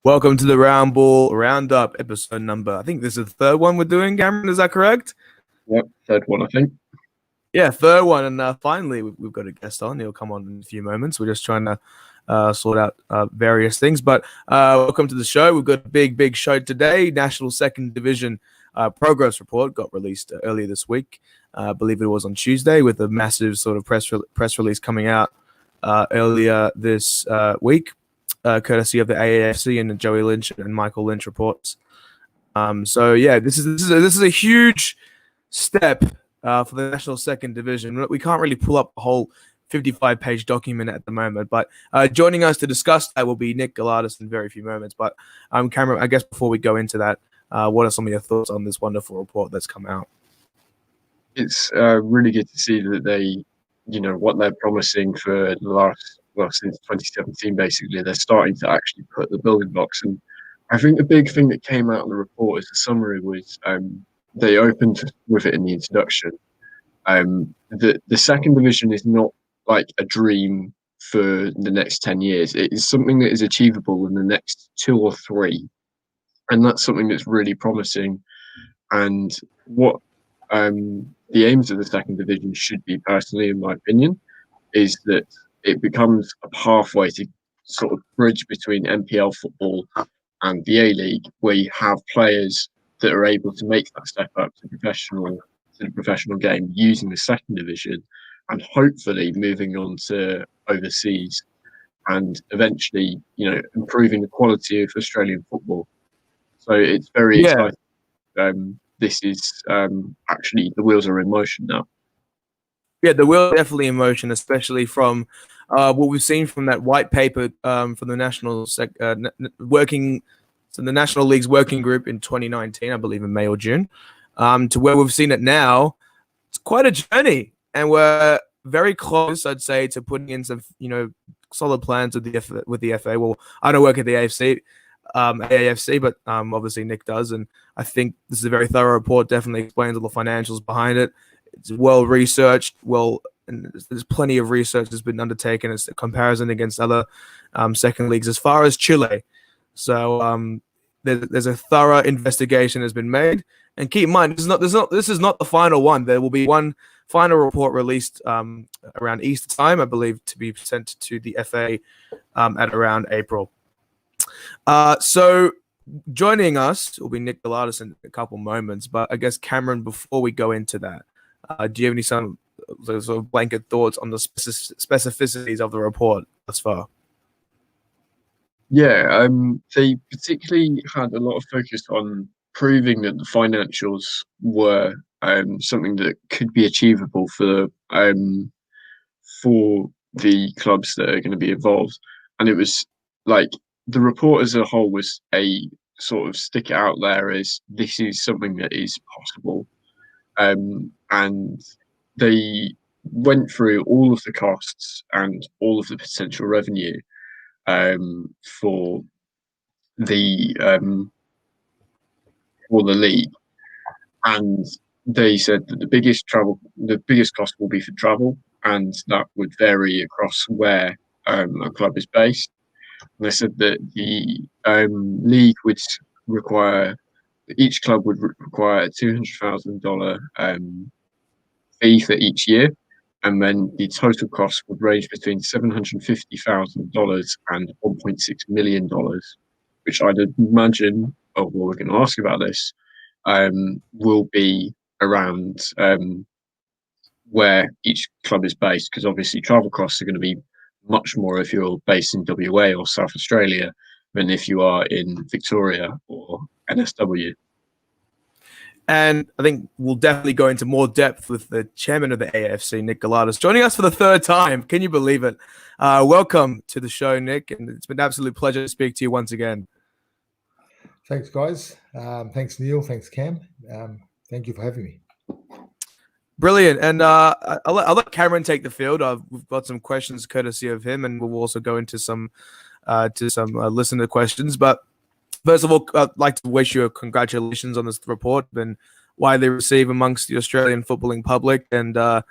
Welcome to the Round Ball Roundup episode number. I think this is the third one we're doing, Cameron. Is that correct? Yep, third one, I think. Yeah, third one. And finally, we've got a guest on. He'll come on in a few moments. We're just trying to sort out various things. But welcome to the show. We've got a big show today. National Second Division progress report got released earlier this week. I believe it was on Tuesday, with a massive sort of press release coming out earlier this week. Courtesy of the AAFC and Joey Lynch and Michael Lynch reports. So yeah, this is a huge step for the National Second Division. We can't really pull up a whole 55-page document at the moment, but joining us to discuss that will be Nick Galatas in very few moments. But Cameron, I guess before we go into that, what are some of your thoughts on this wonderful report that's come out? It's really good to see that they, what they're promising for the last. Well, since 2017, basically, they're starting to actually put the building blocks. And I think the big thing that came out of the report as a summary was they opened with it in the introduction. The second division is not like a dream for the next 10 years. It is something that is achievable in the next 2 or 3. And that's something that's really promising. And what the aims of the second division should be, personally, in my opinion, is that it becomes a pathway to sort of bridge between NPL football and the A-League, where you have players that are able to make that step up to the professional game using the second division, and hopefully moving on to overseas and eventually, improving the quality of Australian football. So it's very exciting. This is actually, the wheels are in motion now. Yeah, the wheels are definitely in motion, especially from what we've seen from that white paper from the the National League's working group in 2019, I believe in May or June, to where we've seen it now. It's quite a journey, and we're very close, I'd say, to putting in some, solid plans with the FA. Well, I don't work at the AAFC, but obviously Nick does, and I think this is a very thorough report. Definitely explains all the financials behind it. It's well researched, and there's plenty of research that's been undertaken as a comparison against other second leagues as far as Chile. So there's a thorough investigation has been made. And keep in mind, this is not the final one. There will be one final report released around Easter time, I believe, to be sent to the FA at around April. So joining us will be Nick Galatas in a couple moments. But I guess, Cameron, before we go into that, do you have any some sort of blanket thoughts on the specificities of the report thus far? Yeah, they particularly had a lot of focus on proving that the financials were something that could be achievable for the clubs that are going to be involved. And it was like the report as a whole was a sort of stick it out there as this is something that is possible. And they went through all of the costs and all of the potential revenue for the league, and they said that the biggest cost will be for travel, and that would vary across where a club is based. And they said that the league would require. Each club would require a $200,000 fee for each year, and then the total cost would range between $750,000 and $1.6 million, which I'd imagine, we're going to ask about this, will be around where each club is based, because obviously travel costs are going to be much more if you're based in WA or South Australia than if you are in Victoria or NSW. And I think we'll definitely go into more depth with the chairman of the AAFC, Nick Galatas, joining us for the third time. Can you believe it? Welcome to the show, Nick, and it's been an absolute pleasure to speak to you once again. Thanks, guys. Thanks, Neil. Thanks, Cam. Thank you for having me. Brilliant. And I'll let Cameron take the field. We've got some questions courtesy of him, and we'll also go into some listener questions. But first of all, I'd like to wish you congratulations on this report and widely received amongst the Australian footballing public. And I'm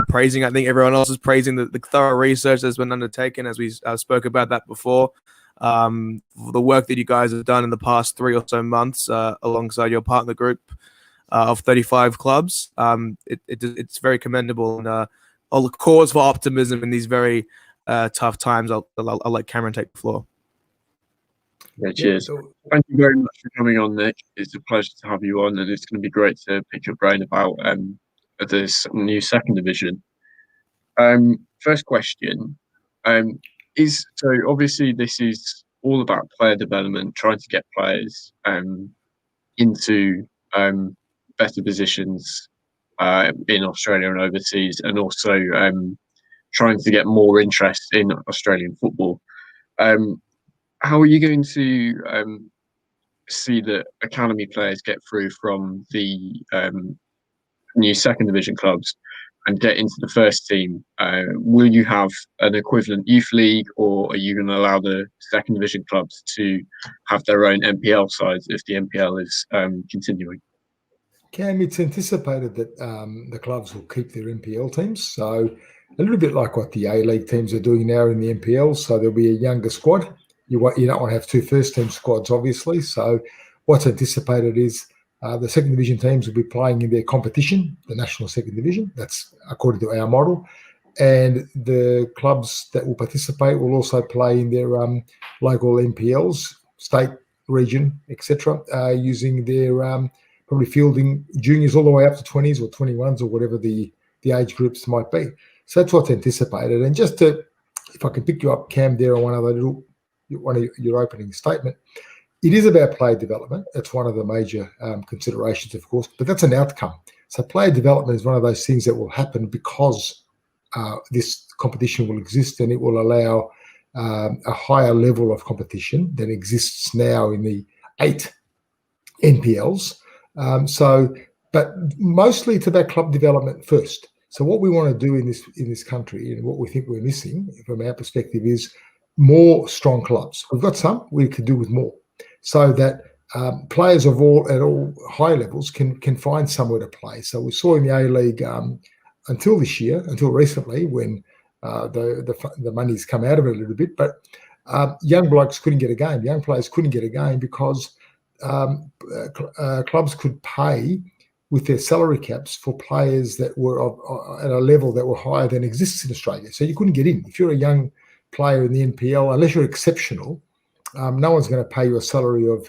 praising, I think everyone else is praising the thorough research that's been undertaken, as we spoke about that before. for the work that you guys have done in the past 3 or so months alongside your partner group of 35 clubs. It's very commendable, and a cause for optimism in these very tough times. I'll let Cameron take the floor. Yeah, cheers. Thank you very much for coming on, Nick. It's a pleasure to have you on, and it's going to be great to pick your brain about this new second division. First question is, so obviously this is all about player development, trying to get players into better positions in Australia and overseas, and also trying to get more interest in Australian football. How are you going to see the academy players get through from the new second division clubs and get into the first team? Will you have an equivalent youth league, or are you going to allow the second division clubs to have their own NPL sides if the NPL is continuing? Cam, it's anticipated that the clubs will keep their NPL teams. So a little bit like what the A-League teams are doing now in the NPL. So there'll be a younger squad. You don't want to have 2 first-team squads, obviously. So what's anticipated is the second division teams will be playing in their competition, the national second division. That's according to our model. And the clubs that will participate will also play in their local NPLs, state, region, etc., using their probably fielding juniors all the way up to 20s or 21s or whatever the age groups might be. So that's what's anticipated. And just to, if I can pick you up, Cam, there on one of your opening statement, it is about player development. That's one of the major considerations, of course, but that's an outcome. So player development is one of those things that will happen because this competition will exist, and it will allow a higher level of competition than exists now in the 8 NPLs. But mostly it's about club development first. So what we want to do in this country, and what we think we're missing from our perspective, is more strong clubs. We've got some, we could do with more, so that players at all high levels can find somewhere to play. So we saw in the A-League until recently, when the money's come out of it a little bit, but young blokes couldn't get a game. Young players couldn't get a game because clubs could pay with their salary caps for players that were at a level that were higher than exists in Australia. So you couldn't get in. If you're a young player in the NPL, unless you're exceptional, no one's going to pay you a salary of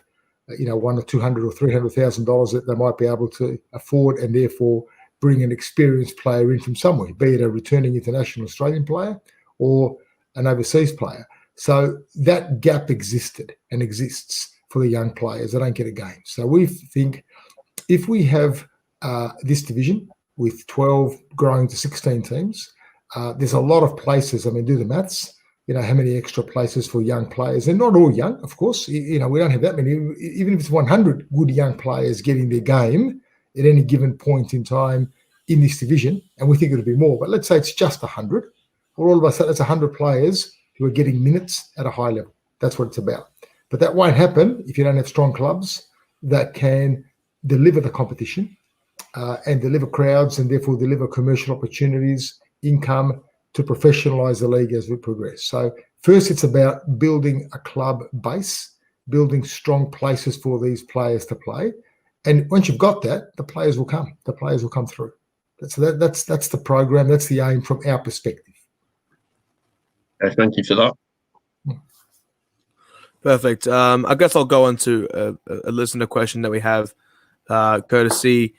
$100,000 or $200,000 or $300,000 that they might be able to afford, and therefore bring an experienced player in from somewhere, be it a returning international Australian player or an overseas player. So that gap existed and exists for the young players that don't get a game. So we think if we have this division with 12 growing to 16 teams, there's a lot of places. I mean, do the maths. How many extra places for young players? And not all young, of course. We don't have that many. Even if it's 100 good young players getting their game at any given point in time in this division, and we think it'll be more, but let's say it's just 100, or all of a sudden it's 100 players who are getting minutes at a high level. That's what it's about. But that won't happen if you don't have strong clubs that can deliver the competition and deliver crowds, and therefore deliver commercial opportunities, income, to professionalise the league as we progress. So first, it's about building a club base, building strong places for these players to play. And once you've got that, the players will come. The players will come through. That's the program. That's the aim from our perspective. Thank you for that. Perfect. I guess I'll go on to a listener question that we have, courtesy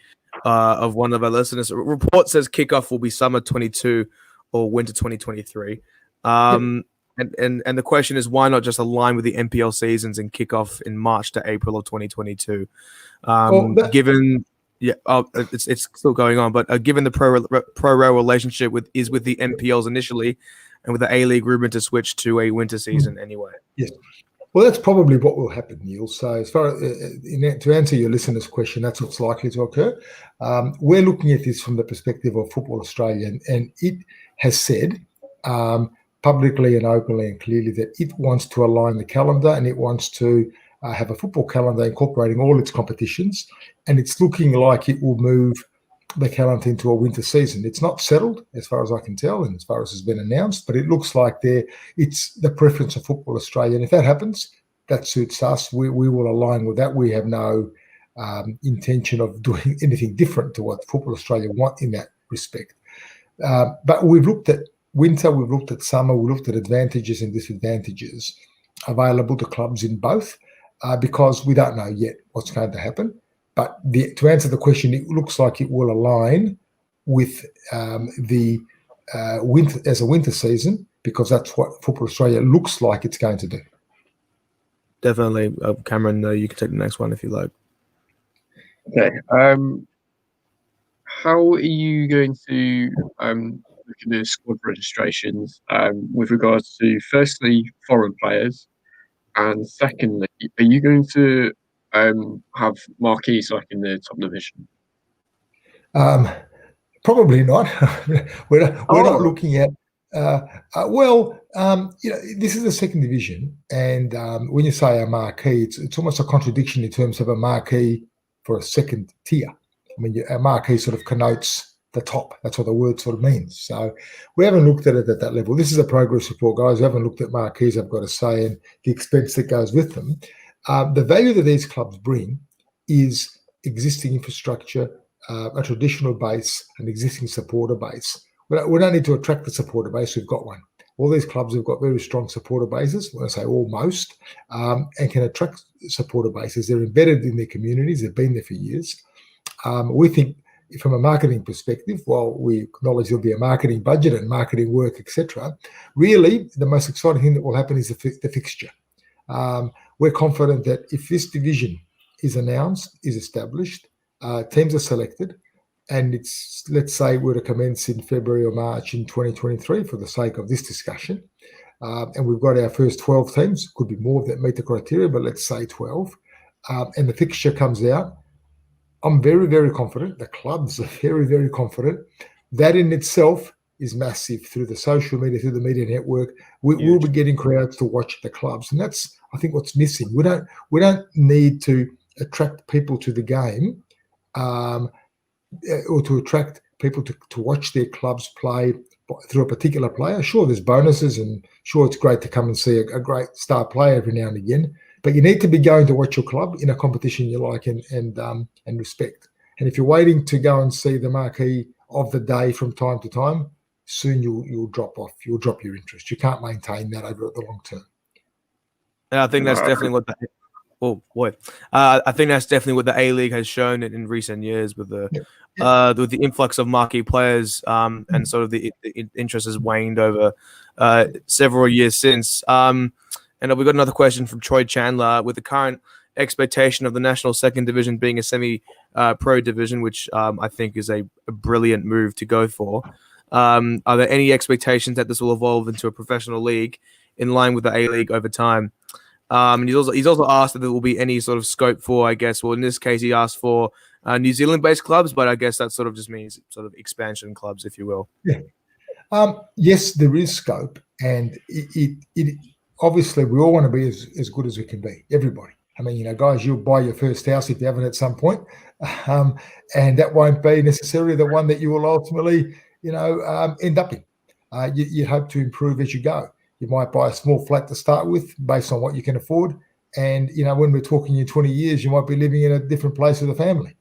of one of our listeners. A report says kickoff will be summer 22 or winter 2023. And the question is, why not just align with the NPL seasons and kick off in March to April of 2022? It's still going on, but given the pro-rel relationship with the NPLs initially, and with the A-League rumored to switch to a winter season anyway. Yes. Well, that's probably what will happen, Neil. So as far as, to answer your listener's question, that's what's likely to occur. We're looking at this from the perspective of Football Australia, and it has said publicly and openly and clearly that it wants to align the calendar, and it wants to have a football calendar incorporating all its competitions, and it's looking like it will move the calendar into a winter season. It's not settled as far as I can tell and as far as has been announced, but it looks like it's the preference of Football Australia. And if that happens, that suits us. We will align with that. We have no intention of doing anything different to what Football Australia want in that respect. But we've looked at winter, we've looked at summer, we've looked at advantages and disadvantages available to clubs in both because we don't know yet what's going to happen. But to answer the question, it looks like it will align with the winter as a winter season because that's what Football Australia looks like it's going to do. Definitely. Cameron, you can take the next one if you like. Okay. How are you going to look at the squad registrations with regards to, firstly, foreign players, and secondly, are you going to have marquees like in the top division? Probably not. we're not looking at. This is the second division, and when you say a marquee, it's almost a contradiction in terms of a marquee for a second tier. I mean, a marquee sort of connotes the top. That's what the word sort of means. So we haven't looked at it at that level. This is a progress report, guys. We haven't looked at marquees, I've got to say, and the expense that goes with them. The value that these clubs bring is existing infrastructure, a traditional base, an existing supporter base. We don't need to attract the supporter base. We've got one. All these clubs have got very strong supporter bases, when I say almost, and can attract supporter bases. They're embedded in their communities. They've been there for years. We think from a marketing perspective, while we acknowledge there'll be a marketing budget and marketing work, etc., really the most exciting thing that will happen is the fixture. We're confident that if this division is announced, is established, teams are selected, and it's, let's say, we're to commence in February or March in 2023 for the sake of this discussion, and we've got our first 12 teams, could be more that meet the criteria, but let's say 12, and the fixture comes out, I'm very, very confident, the clubs are very, very confident, that in itself is massive through the social media, through the media network. We'll be getting crowds to watch the clubs, and that's, I think, what's missing. We don't need to attract people to the game or to attract people to watch their clubs play through a particular player. Sure, there's bonuses, and sure, it's great to come and see a great star player every now and again, but you need to be going to watch your club in a competition you like and respect. And if you're waiting to go and see the marquee of the day from time to time, soon you'll drop off. You'll drop your interest. You can't maintain that over the long term. And I think that's definitely what I think that's definitely what the A-League has shown in recent years with the influx of marquee players, and sort of the interest has waned over several years since. And we've got another question from Troy Chandler. With the current expectation of the National Second Division being a semi-pro division, which I think is a brilliant move to go for, are there any expectations that this will evolve into a professional league in line with the A-League over time? And he's also asked if there will be any sort of scope for, I guess, well, in this case, he asked for New Zealand-based clubs, but I guess that sort of just means sort of expansion clubs, if you will. Yeah. Yes, there is scope, and it obviously we all want to be as good as we can be. Everybody. I mean, guys, you'll buy your first house if you haven't at some point, and that won't be necessarily the one that you will ultimately, end up in. You hope to improve as you go. You might buy a small flat to start with based on what you can afford. And, when we're talking in 20 years, you might be living in a different place with a family.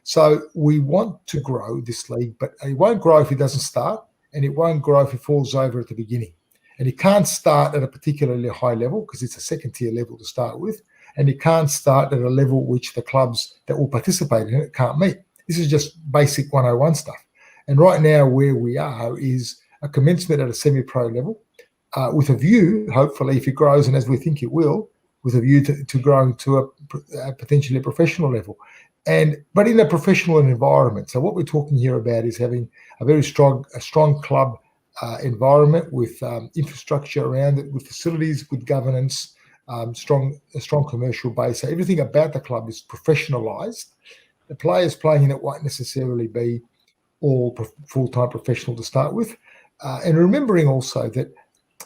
So we want to grow this league, but it won't grow if it doesn't start, and it won't grow if it falls over at the beginning. And it can't start at a particularly high level because it's a second tier level to start with. And it can't start at a level which the clubs that will participate in it can't meet. This is just basic 101 stuff. And right now where we are is a commencement at a semi-pro level, with a view, hopefully, if it grows, and as we think it will, with a view to growing to a potentially professional level. But in a professional environment. So what we're talking here about is having a very strong club environment with infrastructure around it, with facilities, good governance, a strong commercial base. So everything about the club is professionalised. The players playing in it won't necessarily be all full-time professional to start with. And remembering also that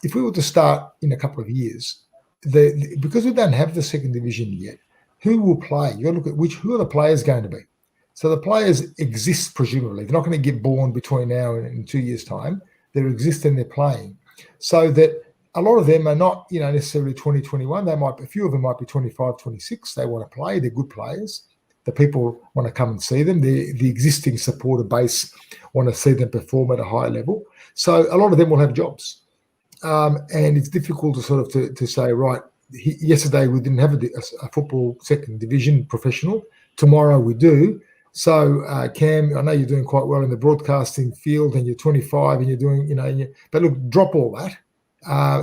if we were to start in a couple of years, because we don't have the second division yet, who will play? You got to look at who are the players going to be. So the players exist presumably. They're not going to get born between now and 2 years' time. They exist and they're playing. So that a lot of them are not, necessarily 2021. A few of them might be 25, 26. They want to play. They're good players. The people want to come and see them. The existing supporter base want to see them perform at a high level. So a lot of them will have jobs. And it's difficult to sort of to say, right, yesterday we didn't have a football second division professional. Tomorrow we do. So, Cam, I know you're doing quite well in the broadcasting field and you're 25 and you're doing, but look, drop all that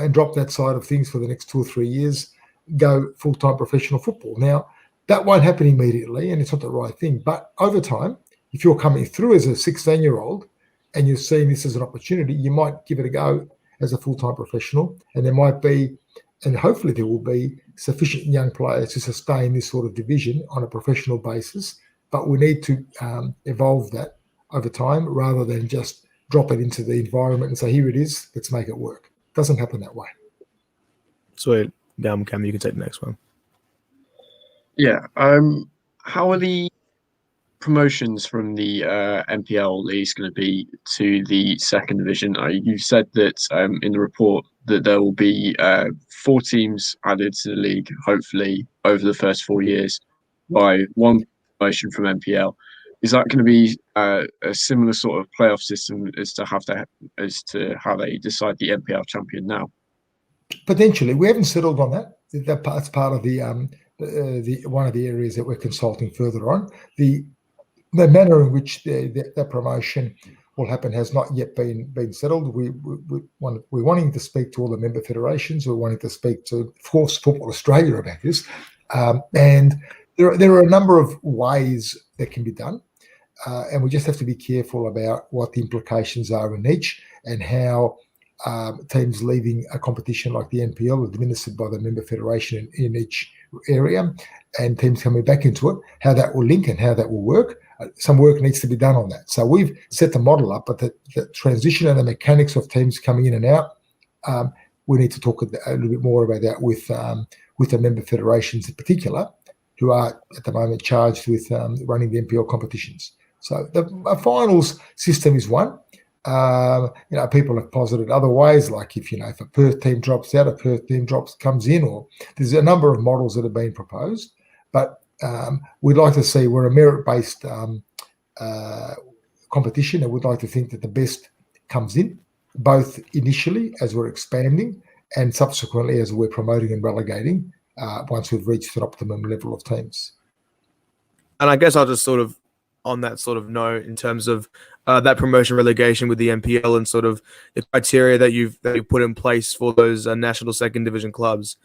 and drop that side of things for the next 2 or 3 years, go full-time professional football. Now, that won't happen immediately and it's not the right thing. But over time, if you're coming through as a 16-year-old and you're seeing this as an opportunity, you might give it a go as a full-time professional. And there might be, and hopefully there will be, sufficient young players to sustain this sort of division on a professional basis. But we need to evolve that over time rather than just drop it into the environment and say, here it is, let's make it work. It doesn't happen that way. Sweet. Cam, you can take the next one. Yeah. How are the promotions from the NPL leagues going to be to the second division? You said that in the report that there will be 4 teams added to the league, hopefully, over the first 4 years by one promotion from NPL. Is that going to be a similar sort of playoff system as to how they decide the NPL champion now? Potentially, we haven't settled on that. That's part of the one of the areas that we're consulting further on. The manner in which that promotion will happen has not yet been settled. We're wanting to speak to all the member federations. We're wanting to speak to, of course, Football Australia about this, and there are a number of ways that can be done, and we just have to be careful about what the implications are in each and how teams leaving a competition like the NPL are administered by the member federation in each area, and teams coming back into it, how that will link and how that will work. Some work needs to be done on that. So we've set the model up, but the transition and the mechanics of teams coming in and out, we need to talk a little bit more about that with the member federations in particular, who are at the moment charged with running the NPL competitions. So the finals system is one. People have posited other ways, like if a Perth team drops out, a Perth team comes in, or there's a number of models that have been proposed. But we'd like to see, we're a merit-based competition, and we'd like to think that the best comes in, both initially as we're expanding and subsequently as we're promoting and relegating once we've reached an optimum level of teams. And I guess I'll just sort of, on that sort of note, in terms of that promotion relegation with the NPL and sort of the criteria that you've put in place for those national second division clubs.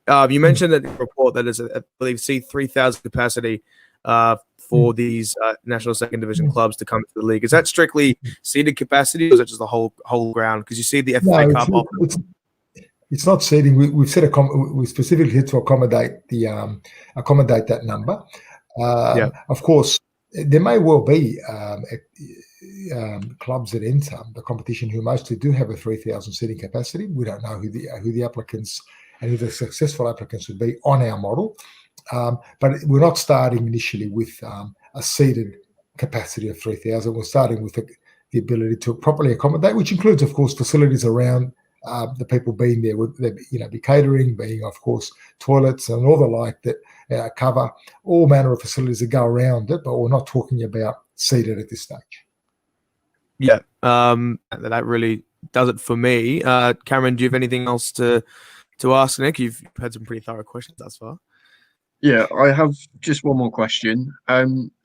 You mentioned that in the report that is, I believe, 3,000 capacity for these national second division clubs to come to the league. Is that strictly seated capacity, or is that just the whole ground? Because you see the FA Cup. It's not seating. We've set we specifically had to accommodate that number. Of course, there may well be clubs that enter the competition who mostly do have a 3,000 seating capacity. We don't know who the applicants and who the successful applicants would be on our model, but we're not starting initially with a seated capacity of 3,000. We're starting with the ability to properly accommodate, which includes, of course, facilities around the people being there. Would be catering, being, of course, toilets and all the like that cover all manner of facilities that go around it, but we're not talking about seated at this stage. Yeah, that really does it for me. Cameron, do you have anything else to ask Nick? You've had some pretty thorough questions thus far. Yeah, I have just one more question.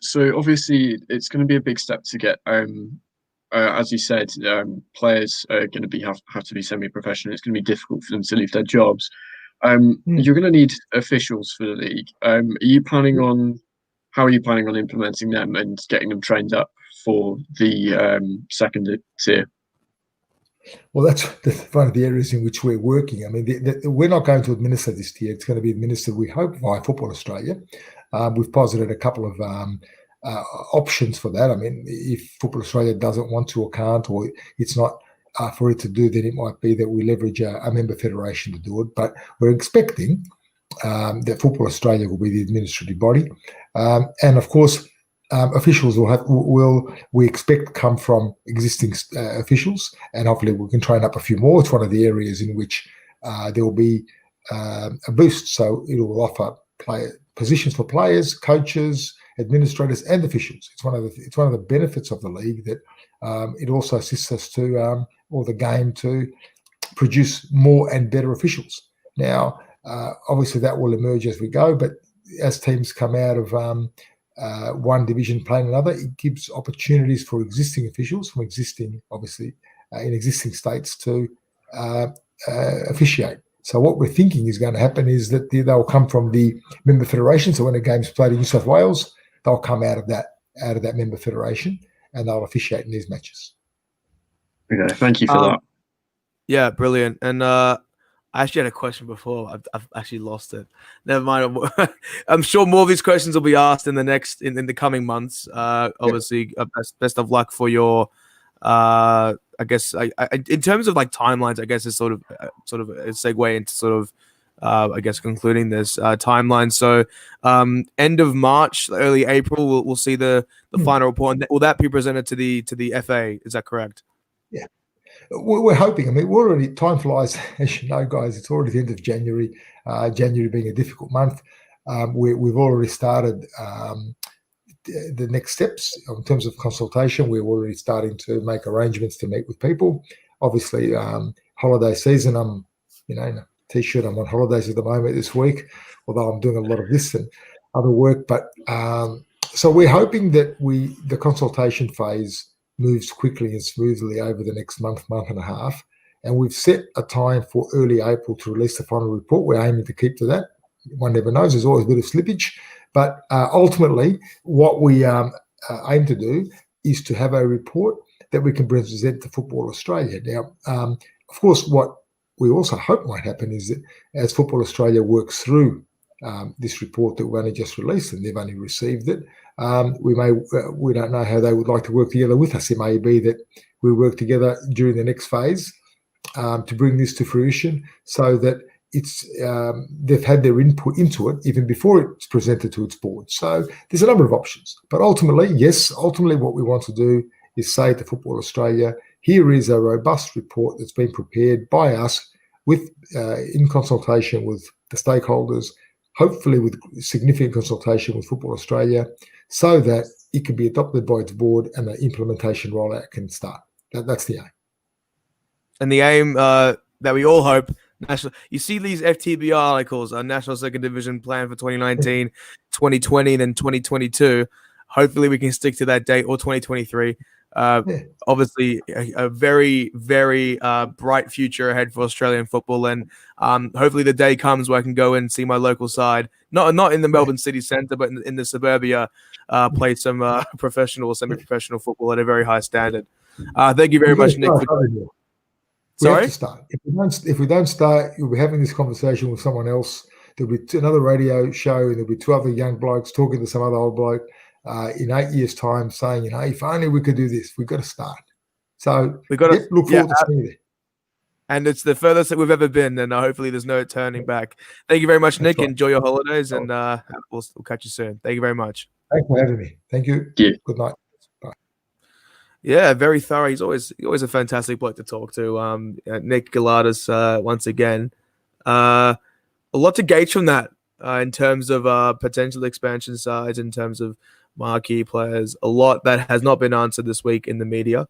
So obviously it's going to be a big step to get, as you said, players are going to have to be semi-professional. It's going to be difficult for them to leave their jobs. You're going to need officials for the league. How are you planning on implementing them and getting them trained up for the second tier? Well, that's one of the areas in which we're working. I mean, we're not going to administer this tier. It's going to be administered, we hope, via Football Australia. We've posited a couple of options for that. I mean, if Football Australia doesn't want to or can't, or it's not for it to do, then it might be that we leverage a member federation to do it. But we're expecting that Football Australia will be the administrative body. And of course, officials will we expect come from existing officials, and hopefully we can train up a few more. It's one of the areas in which there will be a boost, so it will offer positions for players, coaches, administrators, and officials. It's one of the benefits of the league that it also assists us to or the game to produce more and better officials. Now, obviously that will emerge as we go, but as teams come out of one division playing another, it gives opportunities for existing officials from existing states to officiate. So what we're thinking is going to happen is that they'll come from the member federation. So when a game's played in New South Wales, they'll come out of that member federation and they'll officiate in these matches. Okay, thank you for that. Yeah, brilliant. And I actually had a question before. I've actually lost it. Never mind. I'm sure more of these questions will be asked in the coming months. Obviously, best of luck for your. I guess in terms of like timelines, I guess is sort of a segue into sort of I guess concluding this timeline. So end of March, early April, we'll see the final report. Will that be presented to the FA? Is that correct? Yeah. We're hoping. I mean, we're already, time flies, as you know, guys. It's already the end of January. January being a difficult month. We've already started the next steps in terms of consultation. We're already starting to make arrangements to meet with people. Obviously, holiday season. I'm, in a t-shirt. I'm on holidays at the moment this week, although I'm doing a lot of this and other work. But so we're hoping that the consultation phase moves quickly and smoothly over the next month and a half. And we've set a time for early April to release the final report. We're aiming to keep to that. One never knows. There's always a bit of slippage. But ultimately, what we aim to do is to have a report that we can present to Football Australia. Now, of course, what we also hope might happen is that as Football Australia works through this report that we've only just released and they've only received it, we don't know how they would like to work together with us. It may be that we work together during the next phase to bring this to fruition, so that they've had their input into it even before it's presented to its board. So there's a number of options. But ultimately what we want to do is say to Football Australia, here is a robust report that's been prepared by us in consultation with the stakeholders, hopefully with significant consultation with Football Australia, so that it can be adopted by its board and the implementation rollout can start. That's the aim. And the aim that we all hope, you see these FTBR articles, National Second Division plan for 2019, 2020, and then 2022. Hopefully we can stick to that date, or 2023. Obviously a very, very bright future ahead for Australian football, and hopefully the day comes where I can go and see my local side, not in the Melbourne city centre, but in the suburbia, play some professional or semi-professional football at a very high standard. Thank you very much, Nick. We have to start. If we don't start, you'll be having this conversation with someone else. There'll be another radio show, and there'll be two other young blokes talking to some other old bloke in 8 years' time, saying, if only we could do this. We've got to start. So we've got to look forward to seeing it. And it's the furthest that we've ever been, and hopefully there's no turning back. Thank you very much, Nick. Right. Enjoy your holidays, and we'll catch you soon. Thank you very much. Thanks for having me. Thank you. Yeah. Good night. Bye. Yeah, very thorough. He's always a fantastic bloke to talk to. Nick Galatas, once again. A lot to gauge from that in terms of potential expansion sides, in terms of marquee players. A lot that has not been answered this week in the media.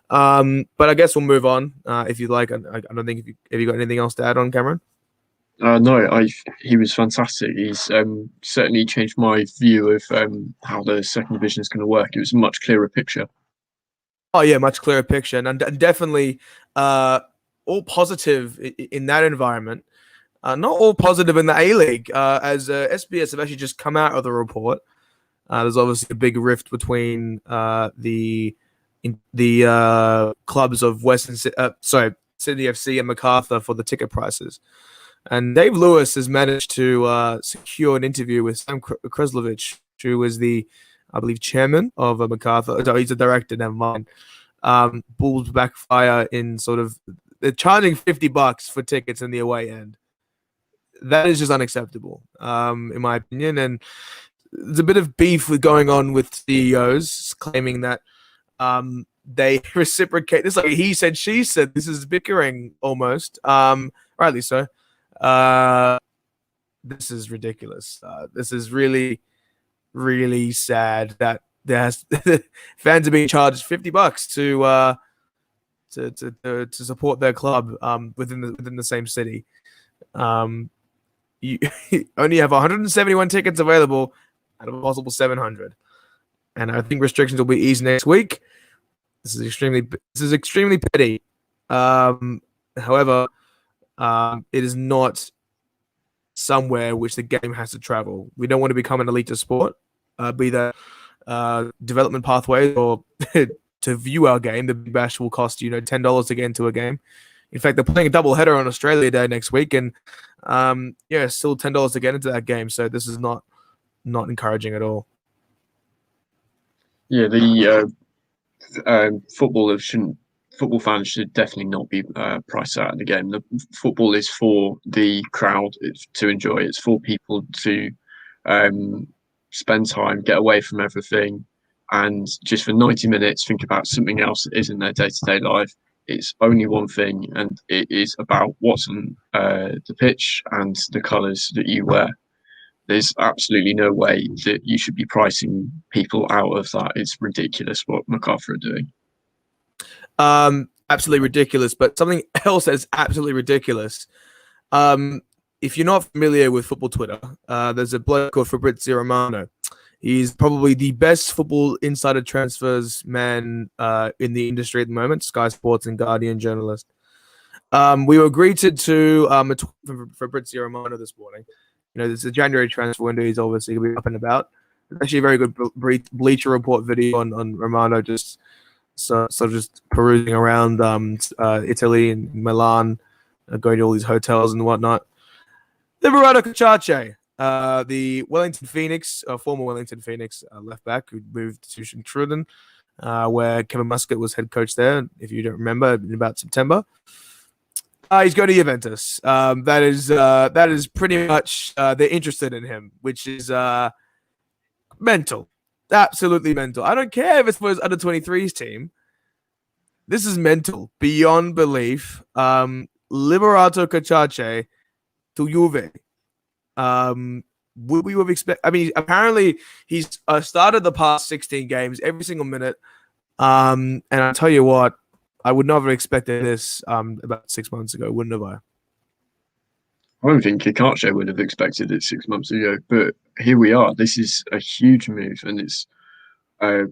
But I guess we'll move on if you'd like. I don't think have you got anything else to add on, Cameron? No, he was fantastic. He's certainly changed my view of how the second division is going to work. It was a much clearer picture. Oh yeah, much clearer picture, and definitely all positive in that environment. Not all positive in the A-League, as SBS have actually just come out of the report. There's obviously a big rift between the clubs of Sydney FC and Macarthur for the ticket prices. And Dave Lewis has managed to secure an interview with Sam Kreslovich, who was the, I believe, chairman of Macarthur. No, he's a director, never mind. Bulls backfire in sort of, they're charging $50 for tickets in the away end. That is just unacceptable, in my opinion. And there's a bit of beef going on with CEOs claiming that they reciprocate this, like he said, she said. This is bickering almost. Rightly so. This is ridiculous. This is really, really sad that there's fans are being charged $50 to support their club within the same city. You only have 171 tickets available out of a possible 700, and I think restrictions will be eased next week. This is extremely petty. However, it is not somewhere which the game has to travel. We don't want to become an elitist sport, be that development pathways or to view our game. The Big Bash will cost you $10 to get into a game. In fact, they're playing a double header on Australia Day next week, and still $10 to get into that game. So this is not encouraging at all. Yeah, the football fans should definitely not be priced out of the game. The football is for the crowd. It's to enjoy. It's for people to spend time, get away from everything, and just for 90 minutes think about something else that isn't their day-to-day life. It's only one thing, and it is about what's on the pitch and the colours that you wear. There's absolutely no way that you should be pricing people out of that. It's ridiculous what MacArthur are doing. Absolutely ridiculous. But something else that's absolutely ridiculous. If you're not familiar with football Twitter, there's a bloke called Fabrizio Romano. He's probably the best football insider transfers man in the industry at the moment, Sky Sports and Guardian journalist. We were greeted to a tweet from Fabrizio Romano this morning. There's a January transfer window. He's obviously going to be up and about. There's actually a very good Bleacher Report video on Romano just perusing around Italy and Milan, going to all these hotels and whatnot. Liberato Cachace, the Wellington Phoenix, former Wellington Phoenix left back who moved to Truden, where Kevin Muscat was head coach there, if you don't remember, in about September. He's going to Juventus. That is pretty much they're interested in him, which is mental, absolutely mental. I don't care if it's for his under 23s team. This is mental beyond belief. Liberato Cachace to Juve. Would we have expected? I mean, apparently he's started the past 16 games, every single minute. And I'll tell you what, I would not have expected this about 6 months ago, wouldn't have I? I don't think Cachace would have expected it 6 months ago, but here we are. This is a huge move, and it's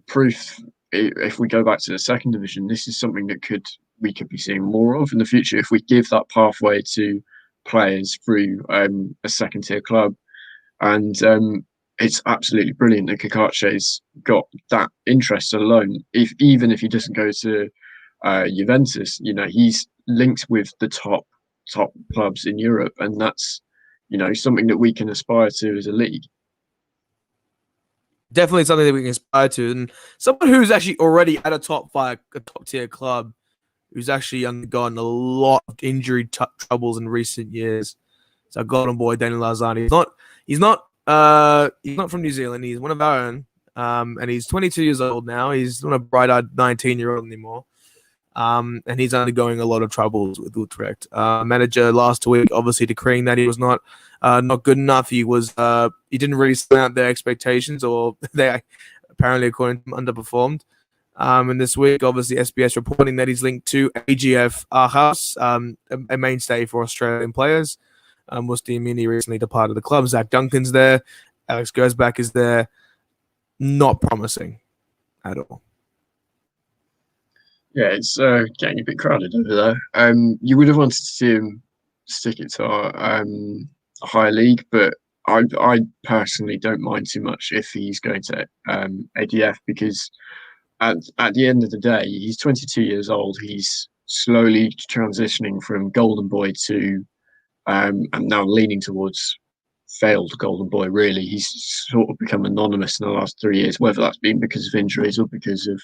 proof. If we go back to the second division, this is something that we could be seeing more of in the future if we give that pathway to players through a second tier club. And it's absolutely brilliant that Cachace's got that interest alone. Even if he doesn't go to Juventus, he's linked with the top clubs in Europe, and that's something that we can aspire to as a league. Definitely something that we can aspire to, and someone who's actually already at a top tier club, who's actually undergone a lot of injury troubles in recent years. It's our golden boy Daniel Larzani. He's not from New Zealand. He's one of our own, and he's 22 years old now. He's not a bright-eyed 19-year-old anymore. And he's undergoing a lot of troubles with Utrecht. Manager last week, obviously decreeing that he was not good enough. He didn't really stand out their expectations, or they apparently, according to him, underperformed. And this week, obviously, SBS reporting that he's linked to AGF Aarhus, a mainstay for Australian players. Mustiamini recently departed the club. Zach Duncan's there. Alex Gersbach is there. Not promising at all. Yeah, it's getting a bit crowded over there. You would have wanted to see him stick it to our higher league, but I personally don't mind too much if he's going to ADF, because at the end of the day, he's 22 years old. He's slowly transitioning from golden boy to and now leaning towards failed golden boy. Really, he's sort of become anonymous in the last 3 years, whether that's been because of injuries or because of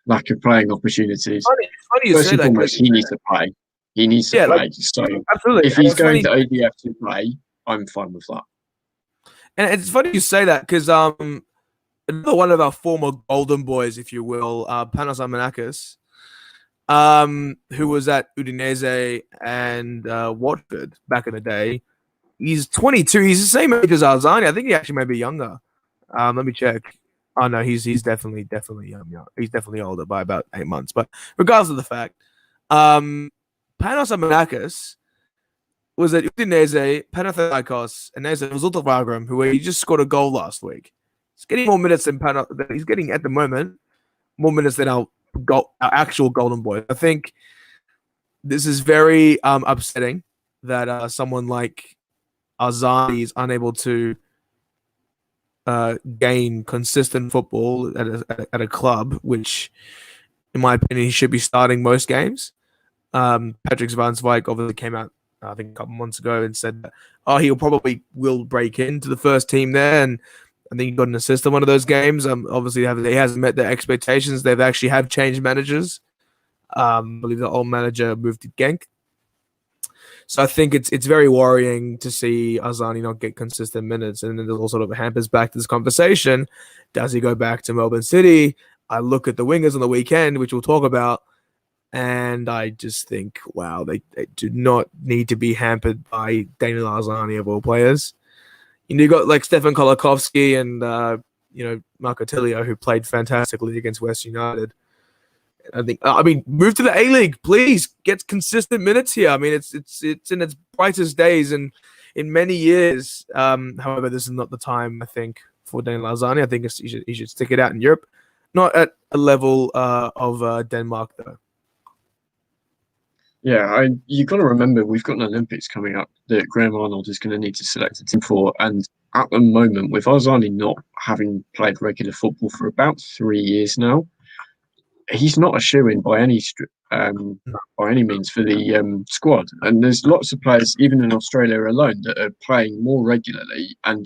lack of playing opportunities. Funny First and foremost, he needs to play. He needs to play. So absolutely, if he's going to ADF to play, I'm fine with that. And it's funny you say that because another one of our former golden boys, if you will, Panos Amanakis, who was at Udinese and Watford back in the day. He's 22. He's the same age as Alzani. I think he actually may be younger. Let me check. Oh no, he's definitely young. He's definitely older by about 8 months. But regardless of the fact, Panos Amanakis was at Udinese, Panathinaikos, and there's Resulta Wagram, who he just scored a goal last week. He's getting more minutes than he's getting at the moment more minutes than our actual golden boy. I think this is very upsetting that someone like Alzani is unable to gain consistent football at a club, which, in my opinion, he should be starting most games. Patrick Van Zweig obviously came out, I think, a couple months ago and said that, he will break into the first team there, and I think he got an assist in one of those games. Obviously, he hasn't met their expectations. They've actually have changed managers. I believe the old manager moved to Genk. So I think it's very worrying to see Alzani not get consistent minutes, and then it all sort of hampers back to this conversation. Does he go back to Melbourne City? I look at the wingers on the weekend, which we'll talk about, and I just think, wow, they do not need to be hampered by Daniel Alzani of all players. You got like Stefan Kolakovsky and Marco Tilio, who played fantastically against West United. I mean, move to the A-League, please. Get consistent minutes here. I mean, it's in its brightest days in many years. However, this is not the time, I think, for Daniel Alzani. I think he should stick it out in Europe, not at a level of Denmark, though. Yeah, you got to remember we've got an Olympics coming up that Graham Arnold is going to need to select a team for, and at the moment, with Alzani not having played regular football for about 3 years now, he's not a shoo-in by any means for the squad. And there's lots of players, even in Australia alone, that are playing more regularly and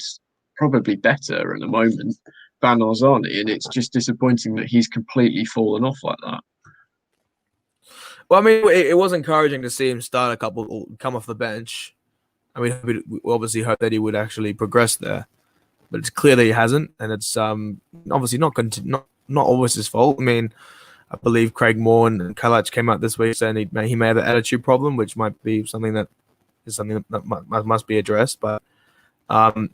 probably better at the moment than Alzani, and it's just disappointing that he's completely fallen off like that. Well, I mean, it was encouraging to see him start come off the bench. I mean, we obviously hope that he would actually progress there, but it's clear that he hasn't, and it's obviously not always his fault. I mean, I believe Craig Moore and Kalach came out this week saying he may have an attitude problem, which might be something that must be addressed. But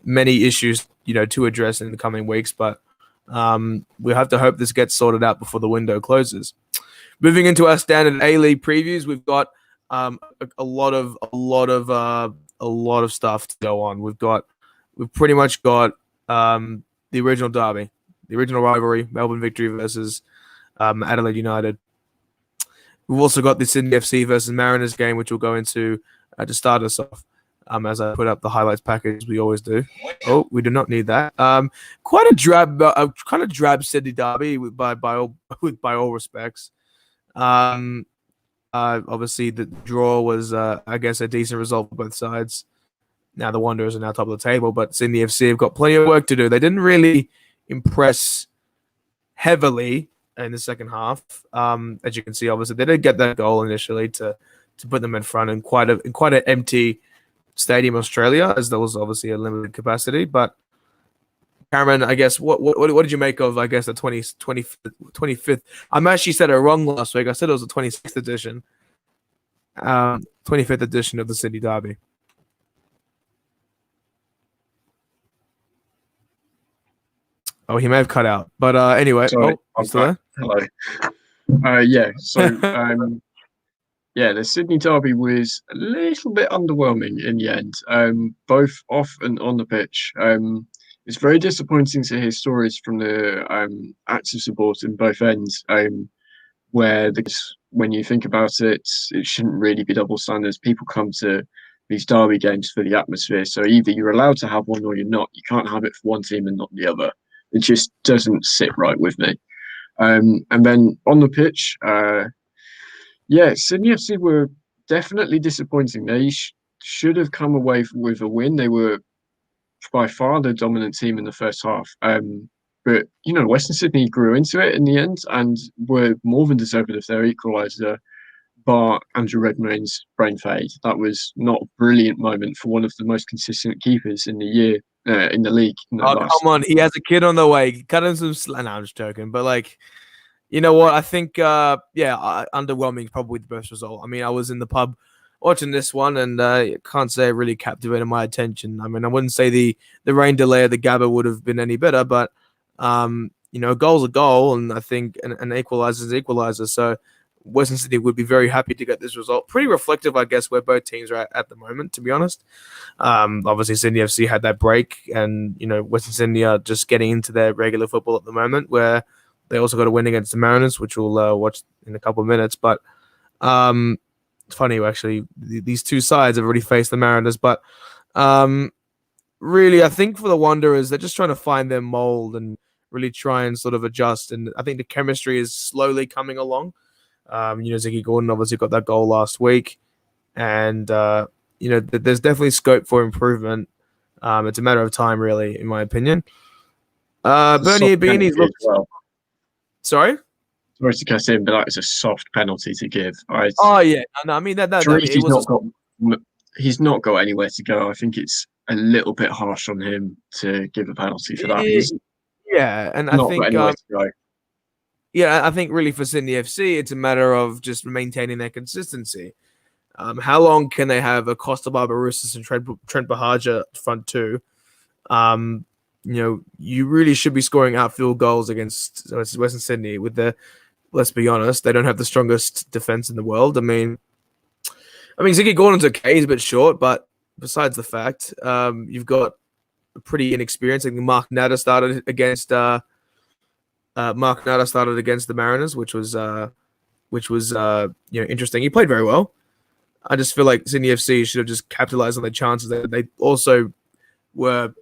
many issues, to address in the coming weeks. But we have to hope this gets sorted out before the window closes. Moving into our standard A-League previews, we've got a lot of stuff to go on. We've pretty much got the original derby, the original rivalry, Melbourne Victory versus Adelaide United. We've also got the Sydney FC versus Mariners game, which we'll go into to start us off. As I put up the highlights package, we always do. Oh, we do not need that. Quite a drab Sydney derby by all respects. Obviously, the draw was, I guess, a decent result for both sides. Now the Wanderers are now top of the table, but Sydney FC have got plenty of work to do. They didn't really impress heavily in the second half. As you can see, obviously, they did get that goal initially to put them in front in quite an empty stadium, Australia, as there was obviously a limited capacity. But Cameron, I guess, what did you make of, I guess, the 25th? I actually said it wrong last week. I said it was the 26th edition, 25th edition of the Sydney Derby. Oh, he may have cut out. But anyway, Sorry, I'm still there? Hello. Yeah, so the Sydney Derby was a little bit underwhelming in the end, both off and on the pitch. It's very disappointing to hear stories from the active support in both ends, where when you think about it, it shouldn't really be double standards. People come to these derby games for the atmosphere, so either you're allowed to have one or you're not. You can't have it for one team and not the other. It just doesn't sit right with me. And then on the pitch, Sydney FC were definitely disappointing. They should have come away with a win. They were by far the dominant team in the first half. But, Western Sydney grew into it in the end and were more than deserving of their equaliser bar Andrew Redmayne's brain fade. That was not a brilliant moment for one of the most consistent keepers in the year, in the league. Come on. He has a kid on the way. Cut him some slack. No, I'm just joking. But, like, you know what? I think, underwhelming is probably the best result. I mean, I was in the pub watching this one, and I can't say it really captivated my attention. I mean, I wouldn't say the rain delay of the Gabba would have been any better, but, a goal's a goal, and I think an equalizer is equalizer. So Western Sydney would be very happy to get this result. Pretty reflective, I guess, where both teams are at the moment, to be honest. Obviously, Sydney FC had that break, and, Western Sydney are just getting into their regular football at the moment, where they also got a win against the Mariners, which we'll watch in a couple of minutes. But it's funny, actually, these two sides have already faced the Mariners. But really, I think for the Wanderers, they're just trying to find their mold and really try and sort of adjust. And I think the chemistry is slowly coming along. Ziggy Gordon obviously got that goal last week. And, there's definitely scope for improvement. It's a matter of time, really, in my opinion. Bernie Beanie's looked... Well. Sorry to cut in, but that is a soft penalty to give. I mean, he's not got anywhere to go. I think it's a little bit harsh on him to give a penalty for that. And I think I think really for Sydney FC, it's a matter of just maintaining their consistency. How long can they have Acosta Barbarouses and Trent Bahaja front two? You really should be scoring outfield goals against Western Sydney. Let's be honest, they don't have the strongest defense in the world. I mean, Ziggy Gordon's okay. He's a bit short, but besides the fact, you've got a pretty inexperienced. I think Mark Natter started against the Mariners, which was interesting. He played very well. I just feel like Sydney FC should have just capitalized on their chances. They also were,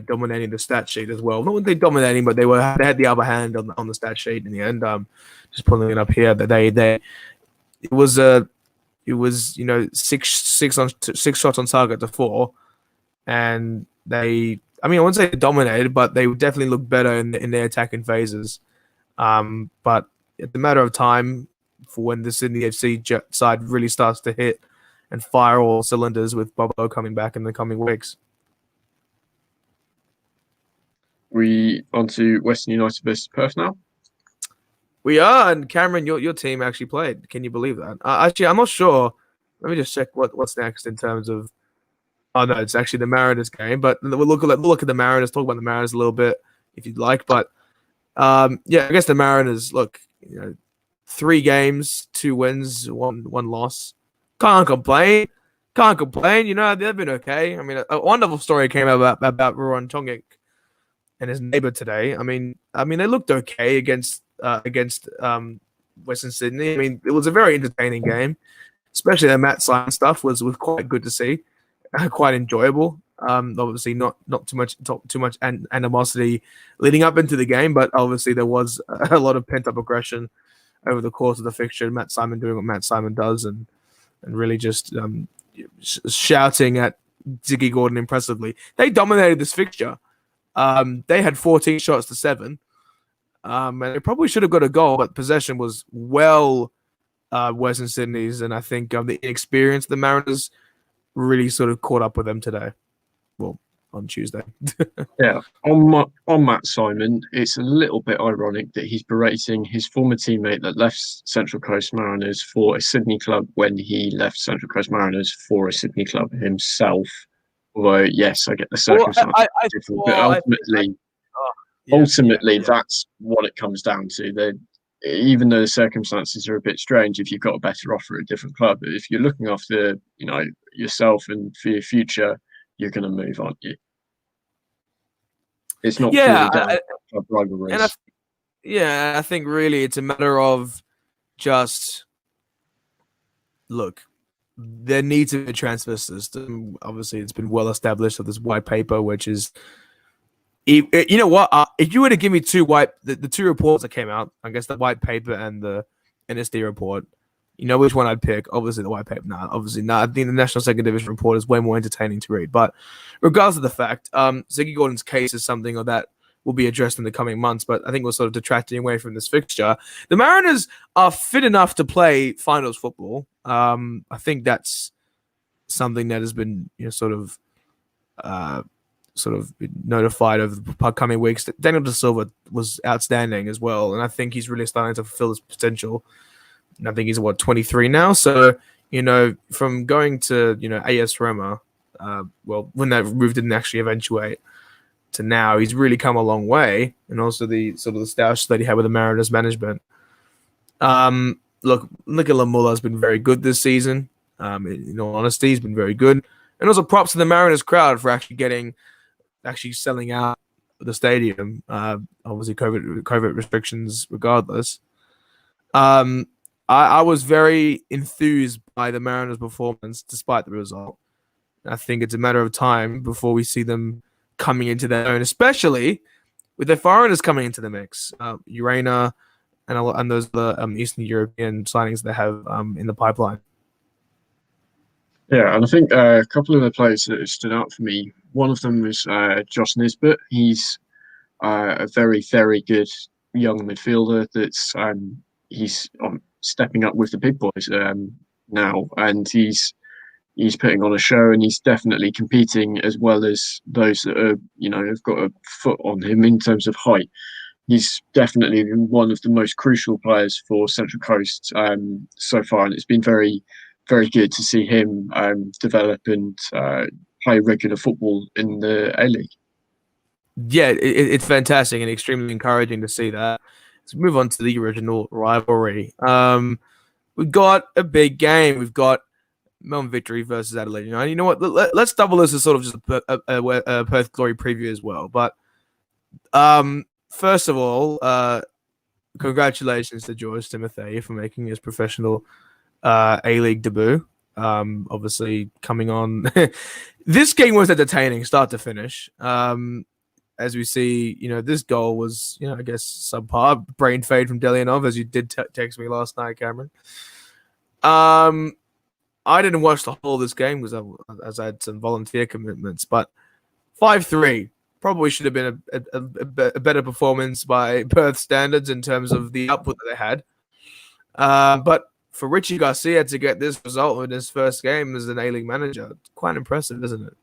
dominating the stat sheet as well. Not when they dominating, but they had the upper hand on the stat sheet in the end. Just pulling it up here, that it was 6 shots on target to 4, and I wouldn't say they dominated, but they definitely looked better in their attacking phases. But it's a matter of time for when the Sydney FC side really starts to hit and fire all cylinders with Bobo coming back in the coming weeks. We on to Western United versus Perth now? We are, and Cameron, your team actually played. Can you believe that? Actually, I'm not sure. Let me just check what's next in terms of... Oh, no, it's actually the Mariners game, but we'll look at the Mariners, talk about the Mariners a little bit if you'd like. But, I guess the Mariners, look, 3 games, 2 wins, 1 loss. Can't complain. They've been okay. I mean, a wonderful story came out about Ruan Tongic and his neighbor today. I mean, they looked okay against Western Sydney. I mean, it was a very entertaining game, especially the Matt Simon stuff was quite good to see, quite enjoyable. Obviously, not too much animosity leading up into the game, but obviously there was a lot of pent up aggression over the course of the fixture. Matt Simon doing what Matt Simon does, and really just shouting at Ziggy Gordon impressively. They dominated this fixture. They had 14 shots to 7. And they probably should have got a goal, but possession was well Western Sydney's, and I think the inexperience of the Mariners really sort of caught up with them today. Well, on Tuesday. Yeah, on Matt Simon, it's a little bit ironic that he's berating his former teammate that left Central Coast Mariners for a Sydney club when he left Central Coast Mariners for a Sydney club himself. Although, yes, I get the circumstances different, but ultimately, that's what it comes down to. Even though the circumstances are a bit strange, if you've got a better offer at a different club, if you're looking after yourself and for your future, you're going to move, aren't you? It's not purely down to club rivalries. I think really it's a matter of just look. There needs to be a transfer system. Obviously, it's been well established with this white paper, which is, you know what? If you were to give me the 2 reports that came out, I guess the white paper and the NSD report, you know which one I'd pick? Obviously, the white paper. Obviously not. I think the National Second Division report is way more entertaining to read. But regardless of the fact, Ziggy Gordon's case is something that will be addressed in the coming months. But I think we're sort of detracting away from this fixture. The Mariners are fit enough to play finals football. I think that's something that has been sort of been notified over the upcoming weeks. Daniel De Silva was outstanding as well, and I think he's really starting to fulfill his potential. And I think he's 23 now, so from going to AS Roma, when that move didn't actually eventuate, to now he's really come a long way, and also the sort of the stash that he had with the Mariners management. Look, Nicola Muller's been very good this season. In all honesty, he's been very good, and also props to the Mariners crowd for actually selling out the stadium. Obviously, COVID restrictions, regardless. I was very enthused by the Mariners' performance, despite the result. I think it's a matter of time before we see them coming into their own, especially with their foreigners coming into the mix. Urena and those Eastern European signings they have in the pipeline. Yeah, and I think a couple of the players that stood out for me, one of them was Josh Nisbet. He's a very, very good young midfielder that's he's stepping up with the big boys now, and he's putting on a show, and he's definitely competing as well as those that are have got a foot on him in terms of height. He's definitely one of the most crucial players for Central Coast so far, and it's been very, very good to see him develop and play regular football in the A-League. Yeah, it's fantastic and extremely encouraging to see that. Let's move on to the original rivalry. We've got a big game. We've got Melbourne Victory versus Adelaide United. You know what? Let's double this as sort of just a Perth Glory preview as well. But first of all, congratulations to George Timothy for making his professional A-League debut. Obviously, coming on. This game was entertaining, start to finish. As we see, this goal was, I guess, subpar. Brain fade from Delianov, as you did text me last night, Cameron. I didn't watch the whole of this game as I had some volunteer commitments, but 5-3 probably should have been a better performance by Perth standards in terms of the output that they had. But for Richie Garcia to get this result in his first game as an A-League manager, it's quite impressive, isn't it?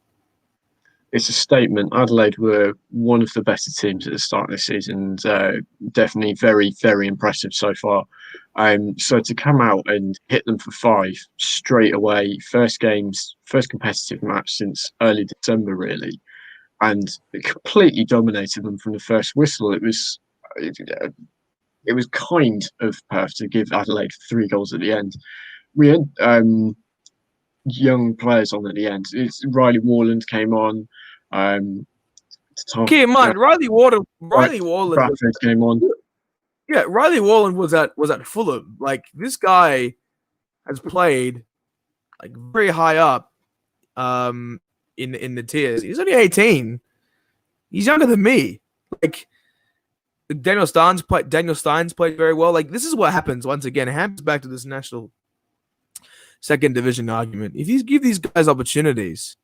It's a statement. Adelaide were one of the better teams at the start of this season, and definitely very, very impressive so far. So to come out and hit them for 5 straight away, first competitive match since early December, really, and it completely dominated them from the first whistle. It was kind of Perth to give Adelaide 3 goals at the end. We had young players on at the end. Riley Warland came on. Keep in mind, Riley Warland came on. Yeah, Riley Warland was at Fulham. Like, this guy has played like very high up in the tiers. He's only 18. He's younger than me. Like, Daniel Steins played very well. Like, this is what happens once again. It happens back to this national second division argument. If you give these guys opportunities,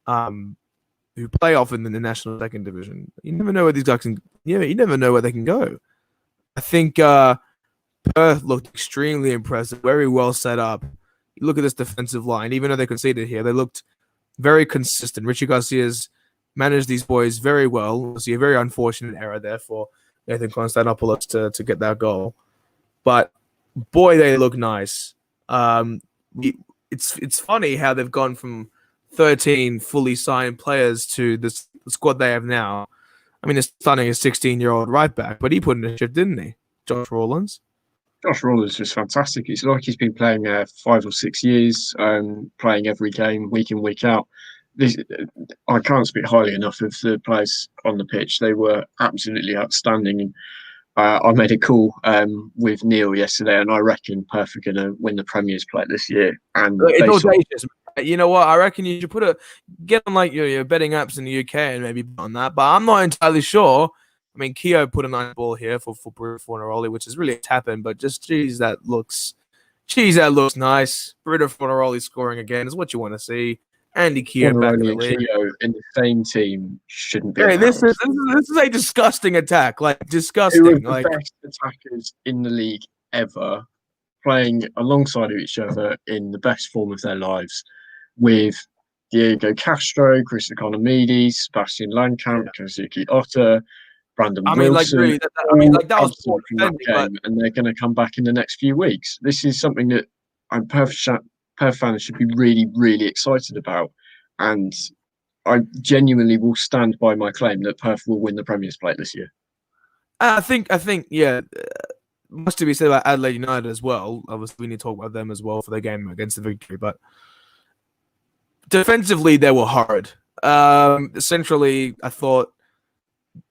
who play often in the national second division, you never know where these guys can. You never know where they can go. I think Perth looked extremely impressive, very well set up. You look at this defensive line, even though they conceded here, they looked very consistent. Richie Garcia's managed these boys very well. We'll see a very unfortunate error there for Nathan Konstantinopoulos to get that goal. But boy, they look nice. It's funny how they've gone from 13 fully signed players to the squad they have now. I mean, they're starting a 16-year-old right back, but he put in a shift, didn't he? Josh Rawlins. Josh Rawlins is just fantastic. It's like he's been playing 5 or 6 years, playing every game, week in, week out. I can't speak highly enough of the players on the pitch. They were absolutely outstanding. I made a call with Neil yesterday, and I reckon Perth are going to win the Premier's Plate this year. And it's audacious. You know what? I reckon you should get on like your betting apps in the UK and maybe bet on that. But I'm not entirely sure. I mean, Keogh put a nice ball here for Bruno Fornaroli, which is really a tap-in. But just, that looks nice. Bruno Fornaroli scoring again is what you want to see. Andy Keogh back in Corneroni the and league. Keogh in the same team shouldn't be Yeah, allowed. this is a disgusting attack. Like Two disgusting. of the Like best attackers in the league ever, playing alongside of each other in the best form of their lives, with Diego Castro, Chris Economides, Sebastian Langkamp, Kazuki Otter, Brandon I mean, like Wilson, really, that was poor absent from that defending, but game, and they're going to come back in the next few weeks. This is something that Perth fans should be really, really excited about, and I genuinely will stand by my claim that Perth will win the Premier's Plate this year. I think, yeah, much to be said about Adelaide United as well. Obviously, we need to talk about them as well for their game against the Victory, but defensively, they were horrid. Centrally, I thought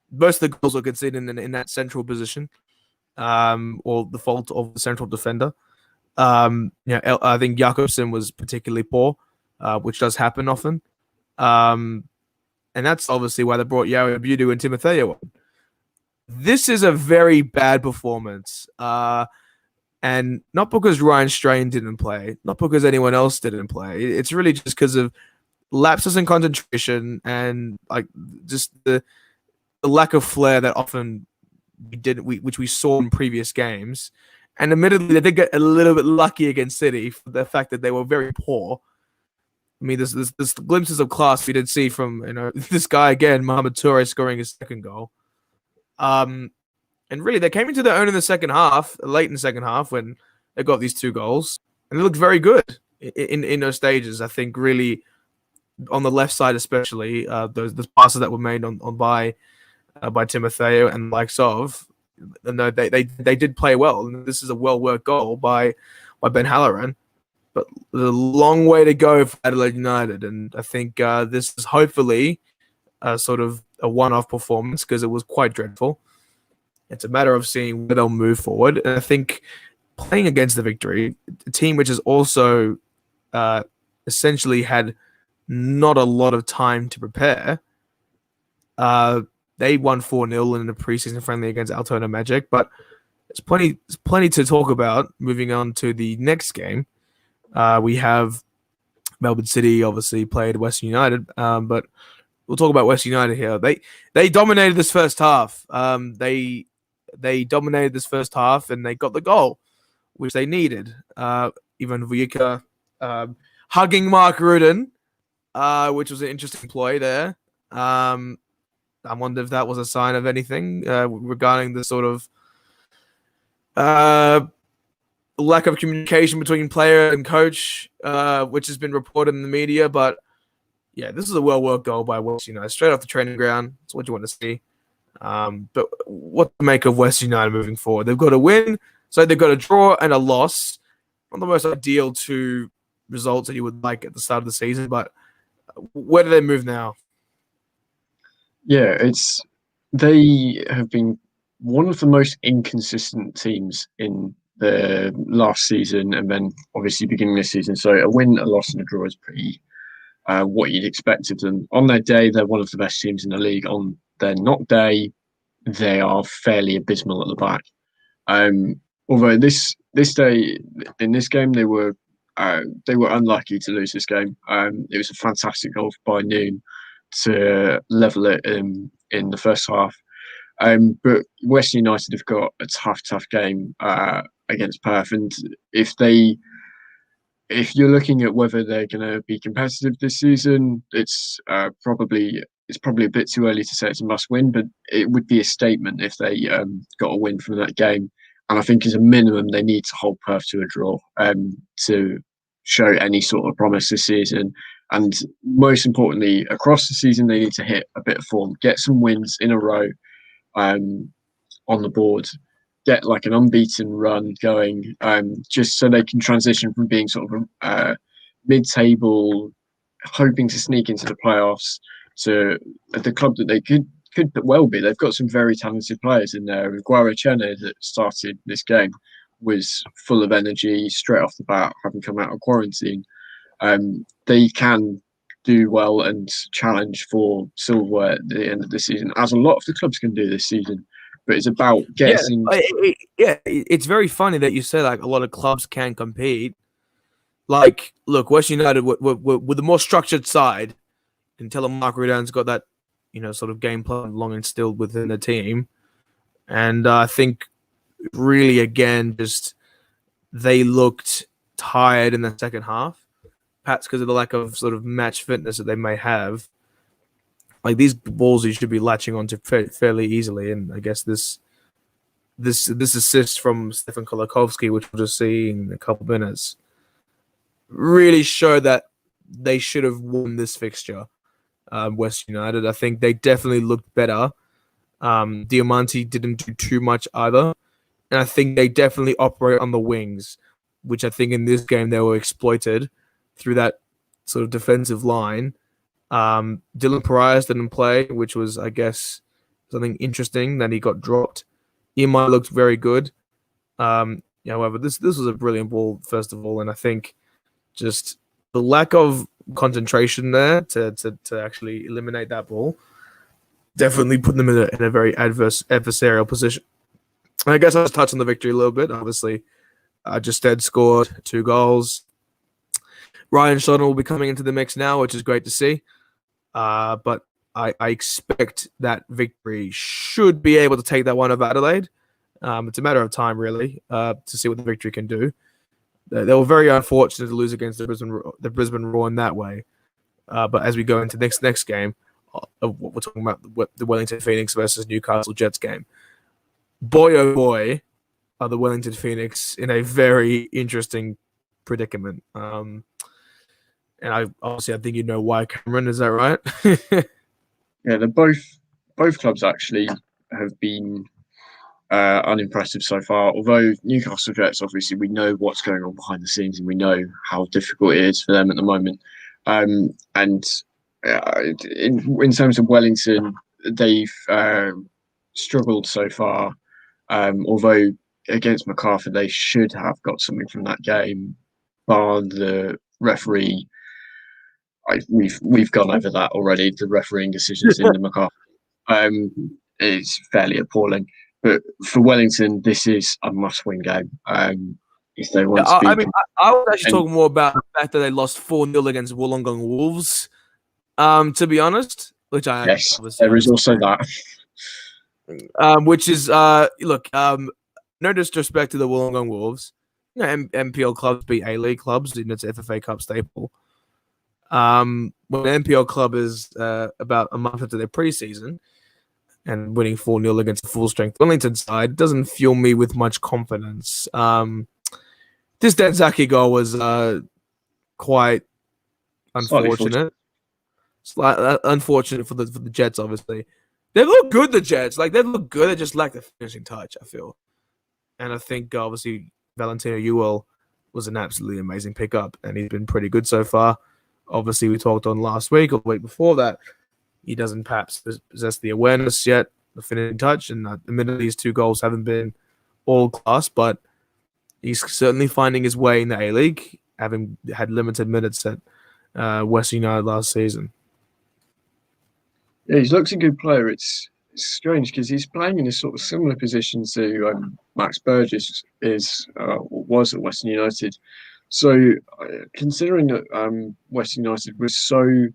most of the goals were conceded in that central position, or the fault of the central defender. I think Jakobsen was particularly poor, which does happen often. And that's obviously why they brought Yao Abudu and Timotheo on. This is a very bad performance. And not because Ryan Strain didn't play, not because anyone else didn't play. It's really just because of lapses in concentration and like just the lack of flair that often which we saw in previous games. And admittedly, they did get a little bit lucky against City for the fact that they were very poor. I mean, there's glimpses of class we did see from this guy again, Mohamed Toure, scoring his second goal. And really, they came into their own in the second half, late in the second half, when they got these 2 goals, and they looked very good in those stages. I think really on the left side, especially those passes that were made by Timotheo and the likes of. And they did play well, and this is a well-worked goal by Ben Halloran. But there's a long way to go for Adelaide United, and I think this is hopefully sort of a one-off performance because it was quite dreadful. It's a matter of seeing where they'll move forward, and I think playing against the Victory, a team which has also essentially had not a lot of time to prepare. They won 4-0 in the preseason friendly against Altona Magic, but there's plenty to talk about. Moving on to the next game, we have Melbourne City obviously played Western United, but we'll talk about Western United here. They dominated this first half. They dominated this first half and they got the goal, which they needed. Ivan Vujika hugging Mark Rudin, which was an interesting play there. I wonder if that was a sign of anything regarding the sort of lack of communication between player and coach, which has been reported in the media. But yeah, this is a well-worked goal by West United, straight off the training ground. That's what you want to see. But what to make of West United moving forward? They've got a win, so they've got a draw and a loss. Not the most ideal 2 results that you would like at the start of the season, but where do they move now? Yeah, they have been one of the most inconsistent teams in the last season, and then obviously beginning this season. So a win, a loss, and a draw is pretty what you'd expect of them. On their day, they're one of the best teams in the league. On their not day, they are fairly abysmal at the back. Although this day in this game they were unlucky to lose this game. It was a fantastic goal by Noon to level it in the first half. But Western United have got a tough game against Perth, and if you're looking at whether they're going to be competitive this season, it's probably a bit too early to say it's a must-win, but it would be a statement if they got a win from that game. And I think as a minimum, they need to hold Perth to a draw to show any sort of promise this season. And most importantly, across the season, they need to hit a bit of form, get some wins in a row on the board, get like an unbeaten run going, just so they can transition from being sort of a mid-table, hoping to sneak into the playoffs, to the club that they could well be. They've got some very talented players in there. Guarachene, that started this game, was full of energy straight off the bat, having come out of quarantine. They can do well and challenge for silverware at the end of the season, as a lot of the clubs can do this season. But it's about getting. Yeah, it's very funny that you say like a lot of clubs can compete. Like, look, West United with a more structured side, you can tell Mark Rudan's got that, sort of game plan long instilled within the team. And I think really, again, just they looked tired in the second half, perhaps because of the lack of sort of match fitness that they may have. Like, these balls you should be latching onto fairly easily, and I guess this assist from Stefan Kolakovsky, which we'll just see in a couple of minutes, really showed that they should have won this fixture. West United, I think they definitely looked better. Diamante didn't do too much either, and I think they definitely operate on the wings, which I think in this game they were exploited through that sort of defensive line. Dylan Parias didn't play, which was, I guess, something interesting that he got dropped. Imai looked very good. However, this was a brilliant ball, first of all, and I think just the lack of concentration there to actually eliminate that ball definitely put them in a very adversarial position. And I guess I'll just touch on the victory a little bit. Obviously, Justed scored 2 goals. Ryan Shotton will be coming into the mix now, which is great to see. But I expect that victory should be able to take that one of Adelaide. It's a matter of time, really, to see what the victory can do. They were very unfortunate to lose against the Brisbane Roar in that way. But as we go into next game, we're talking about the Wellington Phoenix versus Newcastle Jets game. Boy, oh boy, are the Wellington Phoenix in a very interesting predicament. And I think you know why, Cameron. Is that right? Yeah, both clubs actually have been unimpressive so far. Although Newcastle Jets, obviously, we know what's going on behind the scenes, and we know how difficult it is for them at the moment. In terms of Wellington, they've struggled so far. Although against MacArthur, they should have got something from that game, bar the referee. We've gone over that already. The refereeing decisions in the MacArthur is fairly appalling. But for Wellington, this is a must-win game. If they want to be, I was actually talking more about the fact that they lost 4-0 against Wollongong Wolves. To be honest, which I yes, there is also that. Which is look, no disrespect to the Wollongong Wolves. NPL clubs beat A-League clubs, and it's FFA Cup staple. When an NPL club is about a month into their preseason and winning 4-0 against a full-strength Wellington side doesn't fuel me with much confidence. This Denzaki goal was quite unfortunate. Unfortunate for the Jets, obviously. They look good, the Jets. Like, they look good. They just lack the finishing touch, I feel. And I think, obviously, Valentino Ewell was an absolutely amazing pickup, and he's been pretty good so far. Obviously, we talked on last week or the week before that. He doesn't perhaps possess the awareness yet, the finishing touch, and admittedly, his 2 goals haven't been all class, but he's certainly finding his way in the A-League, having had limited minutes at West United last season. Yeah, he looks a good player. It's strange because he's playing in a sort of similar position to Max Burgess was at Western United. So, considering that Western United was so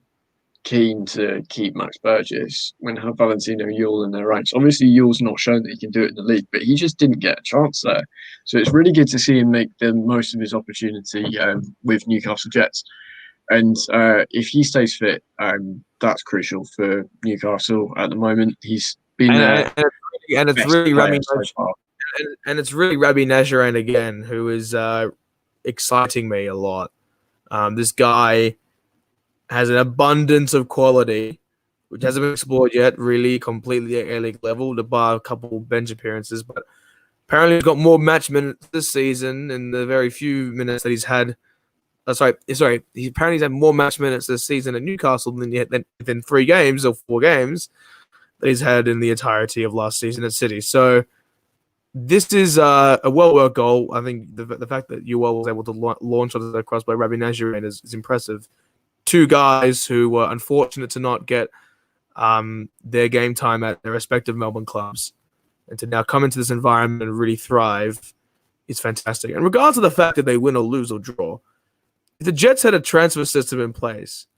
keen to keep Max Burgess when have Valentino Ewell in their ranks. Obviously, Ewell's not shown that he can do it in the league, but he just didn't get a chance there. So it's really good to see him make the most of his opportunity with Newcastle Jets. And if he stays fit, that's crucial for Newcastle at the moment. He's been and it's really Rabbi Najarian again, who is exciting me a lot. This guy has an abundance of quality, which hasn't been explored yet, really completely at A-League level, to bar a couple bench appearances. But apparently he's got more match minutes this season in the very few minutes that he's had. He apparently he's had more match minutes this season at Newcastle than 3 games or 4 games that he's had in the entirety of last season at City. So this is a well-worked goal. I think the fact that Ewell was able to launch onto the cross by Rabbi Najarian is impressive. 2 guys who were unfortunate to not get their game time at their respective Melbourne clubs, and to now come into this environment and really thrive is fantastic. And regardless of the fact that they win or lose or draw, if the Jets had a transfer system in place,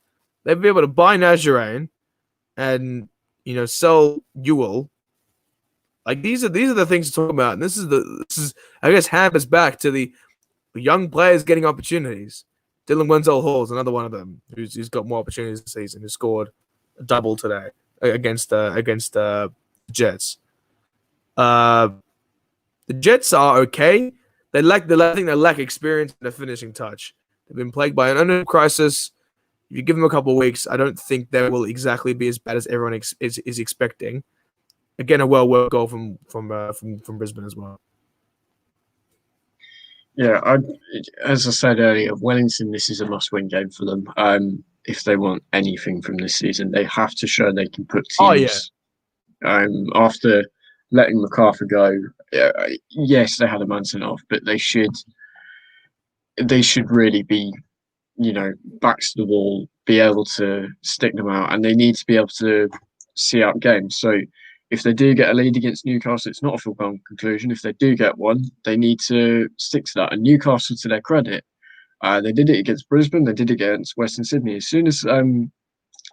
they'd be able to buy Najarain and sell Ewell. Like these are the things to talk about, and this is I guess hammers back to the young players getting opportunities. Dylan Wenzel Hall is another one of them who's got more opportunities this season. Who scored a double today against the Jets. The Jets are okay. I think they lack experience in the finishing touch. They've been plagued by an ownership crisis. If you give them a couple of weeks, I don't think they will exactly be as bad as everyone is expecting. Again, a well-worked goal from Brisbane as well. Yeah, as I said earlier, Wellington, this is a must-win game for them. If they want anything from this season, they have to show they can put teams. After letting MacArthur go, yes, they had a man sent off, but they should really be, backs to the wall, be able to stick them out, and they need to be able to see out games. So if they do get a lead against Newcastle, it's not a foregone conclusion. If they do get one, they need to stick to that. And Newcastle, to their credit, they did it against Brisbane. They did it against Western Sydney. As soon as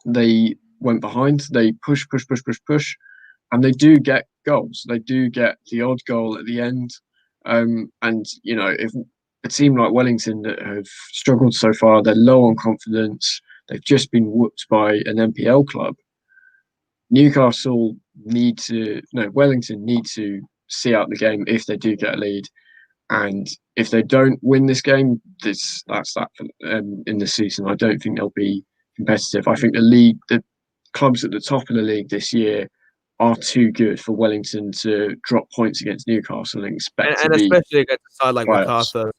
they went behind, they push, and they do get goals. They do get the odd goal at the end. If a team like Wellington that have struggled so far, they're low on confidence. They've just been whooped by an NPL club. Wellington need to see out the game if they do get a lead, and if they don't win this game, that's that in the season. I don't think they'll be competitive. I think the clubs at the top of the league this year are too good for Wellington to drop points against Newcastle and expect and especially against a side like MacArthur.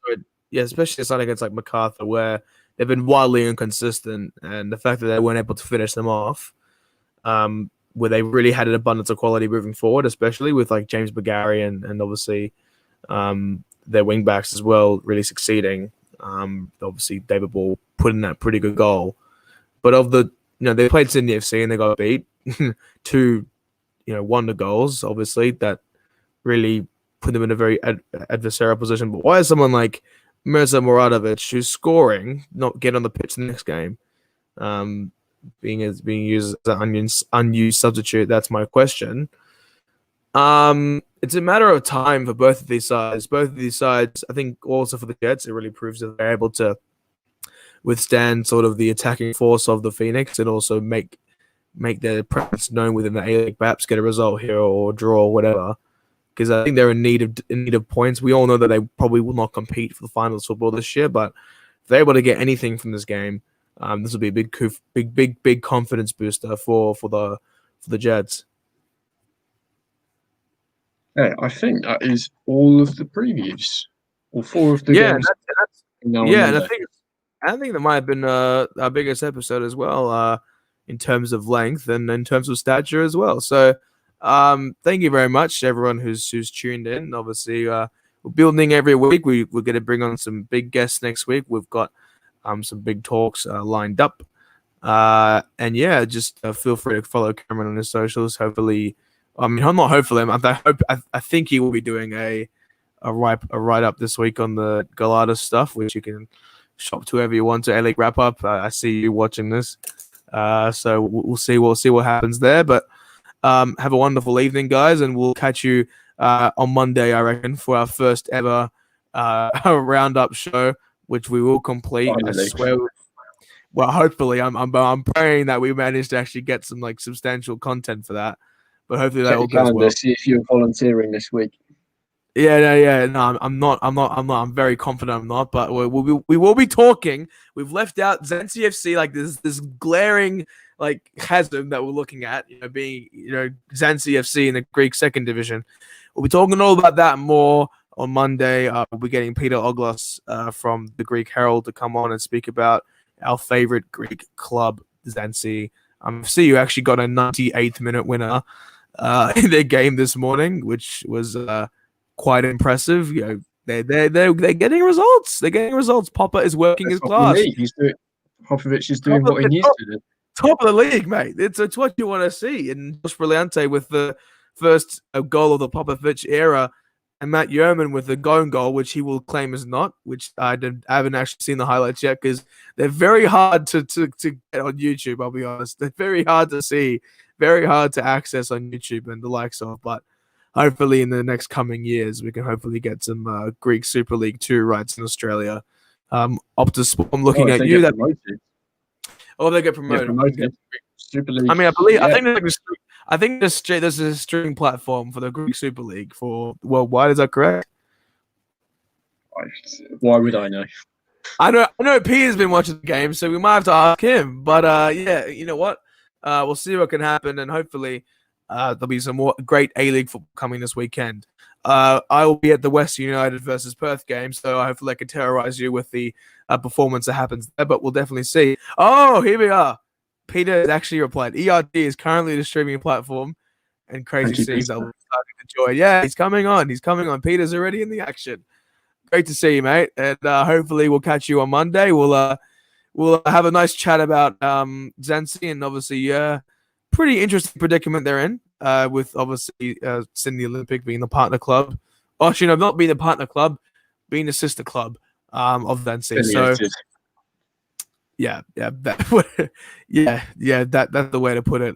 Yeah, especially a side against like MacArthur where they've been wildly inconsistent, and the fact that they weren't able to finish them off. Where they really had an abundance of quality moving forward, especially with like James Bagari and obviously their wing backs as well, really succeeding. Obviously David Ball put in that pretty good goal, but they played Sydney FC and they got beat 2 wonder goals, obviously that really put them in a very adversarial position. But why is someone like Mirza Muradovic, who's scoring, not get on the pitch the next game? Being used as an unused substitute? That's my question. It's a matter of time for both of these sides. Both of these sides, I think, also for the Jets, it really proves that they're able to withstand sort of the attacking force of the Phoenix and also make their presence known within the A-League. Perhaps get a result here or draw or whatever. Because I think they're in need of points. We all know that they probably will not compete for the finals football this year, but if they're able to get anything from this game, this will be a big confidence booster for the Jets. Yeah, I think that is all of the previews, or 4 of the games. And I think that might have been our biggest episode as well, in terms of length and in terms of stature as well. So, thank you very much to everyone who's tuned in. Obviously, we're building every week. We're going to bring on some big guests next week. We've got some big talks lined up. And yeah, just feel free to follow Cameron on his socials. Hopefully, I think he will be doing a write up this week on the Galatas stuff, which you can shop to whoever you want to. A-League wrap up. I see you watching this, so we'll see what happens there. But have a wonderful evening, guys, and we'll catch you on Monday, I reckon, for our first ever roundup show, which we will complete. Finally. I swear. Well, hopefully, I'm praying that we manage to actually get some like substantial content for that. But hopefully that all goes well. See if you're volunteering this week. Yeah. No, I'm not. I'm very confident I'm not. But we will be talking. We've left out Zanzi FC, like this glaring like chasm that we're looking at. Being Zanzi FC in the Greek second division. We'll be talking all about that more on Monday. We'll be getting Peter Oglos from the Greek Herald to come on and speak about our favorite Greek club, Zanzi. See, you actually got a 98th minute winner in their game this morning, which was quite impressive. They're getting results. They're getting results. Popper is working his class. Popovich is doing what he needs to do. Top of the league, mate. It's what you want to see. And Josh Brillante with the first goal of the Popovich era and Matt Yeoman with the going goal, which he will claim is not, which I haven't actually seen the highlights yet because they're very hard to get on YouTube, I'll be honest. They're very hard to see, very hard to access on YouTube and the likes of, but hopefully in the next coming years, we can hopefully get some Greek Super League 2 rights in Australia. Optus, I'm looking at you. They get promoted. Yeah, promoted. Super League. I mean, I think there's a streaming platform for the Greek Super League for worldwide. Is that correct? Why would I know? I know Peter's been watching the game, so we might have to ask him. But yeah, you know what? We'll see what can happen, and hopefully there'll be some more great A-League football coming this weekend. I will be at the Western United versus Perth game, so hopefully I can terrorize you with the performance that happens there, but we'll definitely see. Oh, here we are. Peter has actually replied. ERD is currently the streaming platform, and crazy scenes are starting to join. Yeah, he's coming on. Peter's already in the action. Great to see you, mate. And hopefully we'll catch you on Monday. We'll have a nice chat about Zanzi, and obviously pretty interesting predicament they're in with obviously Sydney Olympic being the partner club. Oh, actually, no, not being the partner club, being the sister club of Zanzi. So yeah, that's the way to put it.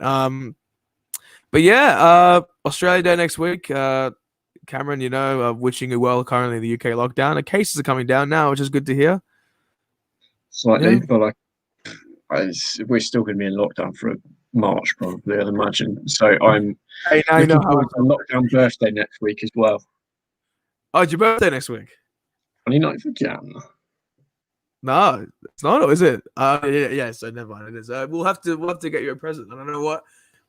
But yeah, Australia Day next week. Cameron, wishing you well currently in the UK lockdown. The cases are coming down now, which is good to hear. Slightly, but we're still going to be in lockdown for March, probably, I'd imagine. So I'm looking forward to a lockdown birthday next week as well. Oh, it's your birthday next week? 29th of Jan. No, it's not, is it? Yeah, so never mind. It is. We'll have to get you a present. I don't know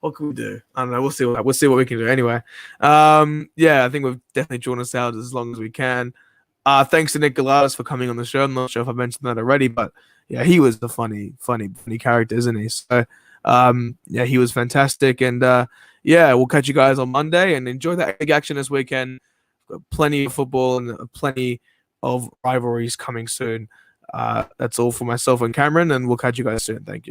what can we do. I don't know. We'll see what we can do. Anyway, yeah, I think we've definitely drawn us out as long as we can. Thanks to Nick Galatas for coming on the show. I'm not sure if I mentioned that already, but yeah, he was the funny character, isn't he? So yeah, he was fantastic. And yeah, we'll catch you guys on Monday and enjoy that big action this weekend. Got plenty of football and plenty of rivalries coming soon. That's all for myself and Cameron, and we'll catch you guys soon. Thank you.